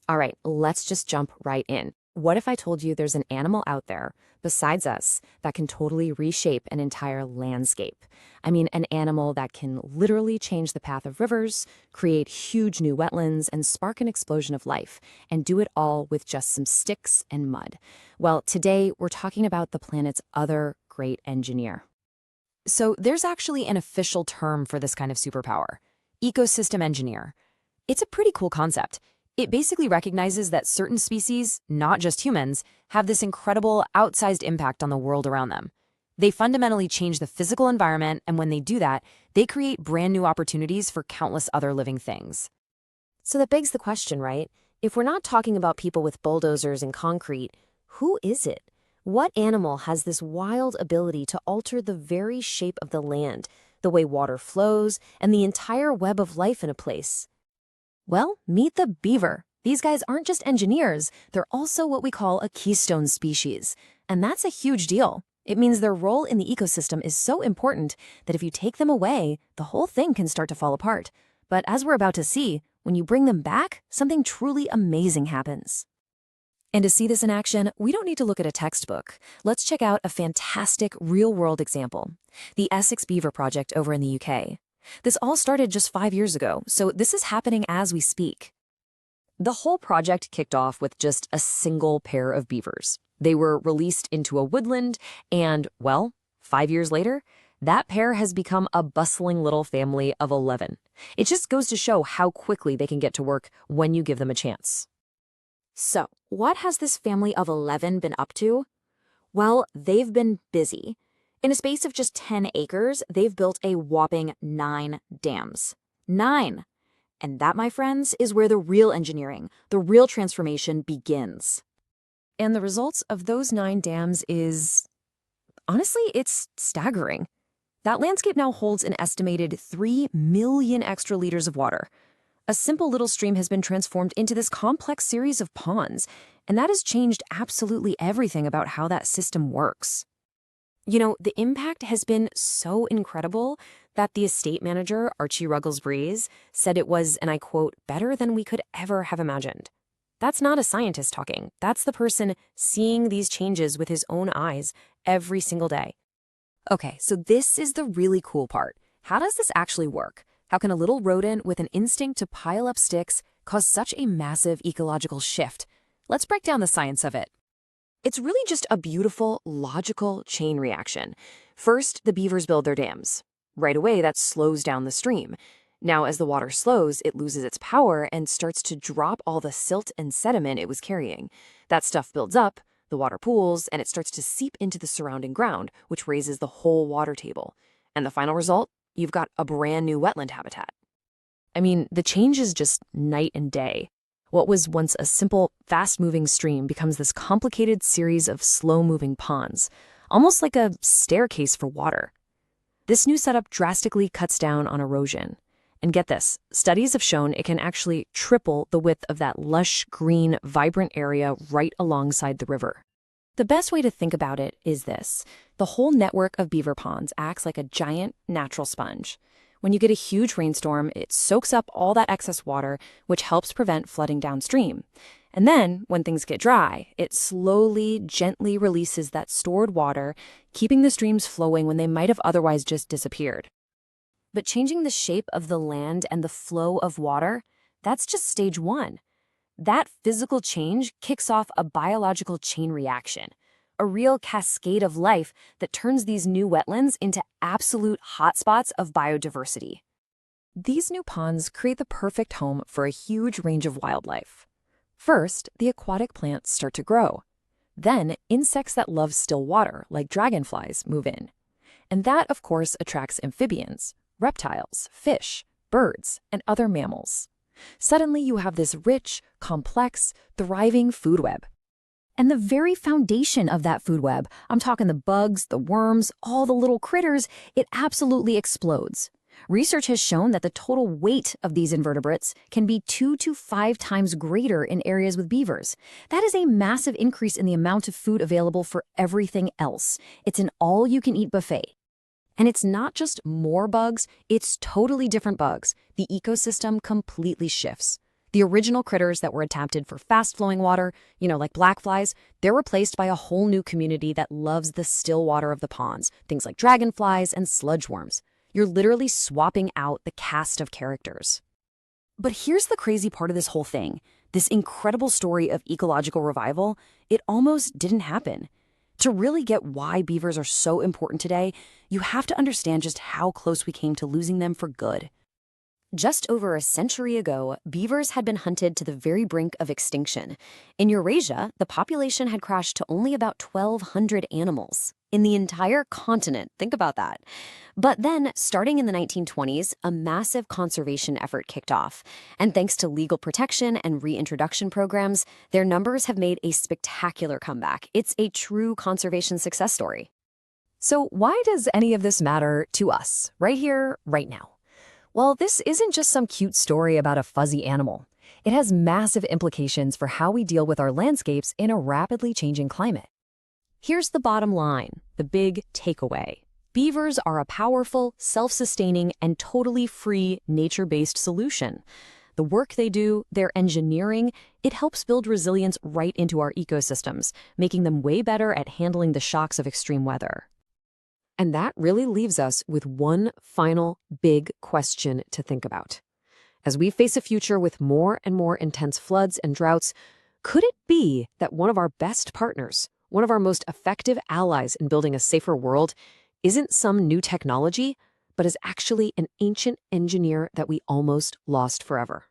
All right, let's just jump right in. What if I told you there's an animal out there, besides us, that can totally reshape an entire landscape? I mean, an animal that can literally change the path of rivers, create huge new wetlands, and spark an explosion of life, and do it all with just some sticks and mud. Well, today we're talking about the planet's other great engineer. So there's actually an official term for this kind of superpower: ecosystem engineer. It's a pretty cool concept. It basically recognizes that certain species, not just humans, have this incredible outsized impact on the world around them. They fundamentally change the physical environment, and when they do that, they create brand new opportunities for countless other living things. So that begs the question, right? If we're not talking about people with bulldozers and concrete, who is it? What animal has this wild ability to alter the very shape of the land, the way water flows, and the entire web of life in a place? Well, meet the beaver. These guys aren't just engineers, they're also what we call a keystone species. And that's a huge deal. It means their role in the ecosystem is so important that if you take them away, the whole thing can start to fall apart. But as we're about to see, when you bring them back, something truly amazing happens. And to see this in action, we don't need to look at a textbook. Let's check out a fantastic real-world example: the Essex Beaver project over in the UK. This all started just 5 years ago, so this is happening as we speak. The whole project kicked off with just a single pair of beavers. They were released into a woodland, and, well, 5 years later, that pair has become a bustling little family of 11. It just goes to show how quickly they can get to work when you give them a chance. So, what has this family of 11 been up to? Well, they've been busy. In a space of just 10 acres, they've built a whopping 9 dams. 9! And that, my friends, is where the real engineering, the real transformation begins. And the results of those 9 dams is... honestly, it's staggering. That landscape now holds an estimated 3 million extra liters of water. A simple little stream has been transformed into this complex series of ponds, and that has changed absolutely everything about how that system works. You know, the impact has been so incredible that the estate manager, Archie Ruggles-Breeze, said it was, and I quote, better than we could ever have imagined. That's not a scientist talking. That's the person seeing these changes with his own eyes every single day. Okay, so this is the really cool part. How does this actually work? How can a little rodent with an instinct to pile up sticks cause such a massive ecological shift? Let's break down the science of it. It's really just a beautiful, logical chain reaction. First, the beavers build their dams. Right away, that slows down the stream. Now, as the water slows, it loses its power and starts to drop all the silt and sediment it was carrying. That stuff builds up, the water pools, and it starts to seep into the surrounding ground, which raises the whole water table. And the final result? You've got a brand new wetland habitat. I mean, the change is just night and day. What was once a simple, fast-moving stream becomes this complicated series of slow-moving ponds, almost like a staircase for water. This new setup drastically cuts down on erosion. And get this, studies have shown it can actually triple the width of that lush, green, vibrant area right alongside the river. The best way to think about it is this: the whole network of beaver ponds acts like a giant natural sponge. When you get a huge rainstorm, it soaks up all that excess water, which helps prevent flooding downstream. And then, when things get dry, it slowly, gently releases that stored water, keeping the streams flowing when they might have otherwise just disappeared. But changing the shape of the land and the flow of water, that's just stage 1. That physical change kicks off a biological chain reaction, a real cascade of life that turns these new wetlands into absolute hotspots of biodiversity. These new ponds create the perfect home for a huge range of wildlife. First, the aquatic plants start to grow. Then, insects that love still water, like dragonflies, move in. And that, of course, attracts amphibians, reptiles, fish, birds, and other mammals. Suddenly, you have this rich, complex, thriving food web. And the very foundation of that food web, I'm talking the bugs, the worms, all the little critters, it absolutely explodes. Research has shown that the total weight of these invertebrates can be 2 to 5 times greater in areas with beavers. That is a massive increase in the amount of food available for everything else. It's an all-you-can-eat buffet. And it's not just more bugs, it's totally different bugs. The ecosystem completely shifts. The original critters that were adapted for fast-flowing water, like black flies, they're replaced by a whole new community that loves the still water of the ponds, things like dragonflies and sludge worms. You're literally swapping out the cast of characters. But here's the crazy part of this whole thing. This incredible story of ecological revival, it almost didn't happen. To really get why beavers are so important today, you have to understand just how close we came to losing them for good. Just over a century ago, beavers had been hunted to the very brink of extinction. In Eurasia, the population had crashed to only about 1,200 animals. In the entire continent, think about that. But then, starting in the 1920s, a massive conservation effort kicked off. And thanks to legal protection and reintroduction programs, their numbers have made a spectacular comeback. It's a true conservation success story. So why does any of this matter to us, right here, right now? Well, this isn't just some cute story about a fuzzy animal. It has massive implications for how we deal with our landscapes in a rapidly changing climate. Here's the bottom line, the big takeaway. Beavers are a powerful, self-sustaining, and totally free nature-based solution. The work they do, their engineering, it helps build resilience right into our ecosystems, making them way better at handling the shocks of extreme weather. And that really leaves us with one final big question to think about. As we face a future with more and more intense floods and droughts, could it be that one of our best partners, one of our most effective allies in building a safer world, isn't some new technology, but is actually an ancient engineer that we almost lost forever?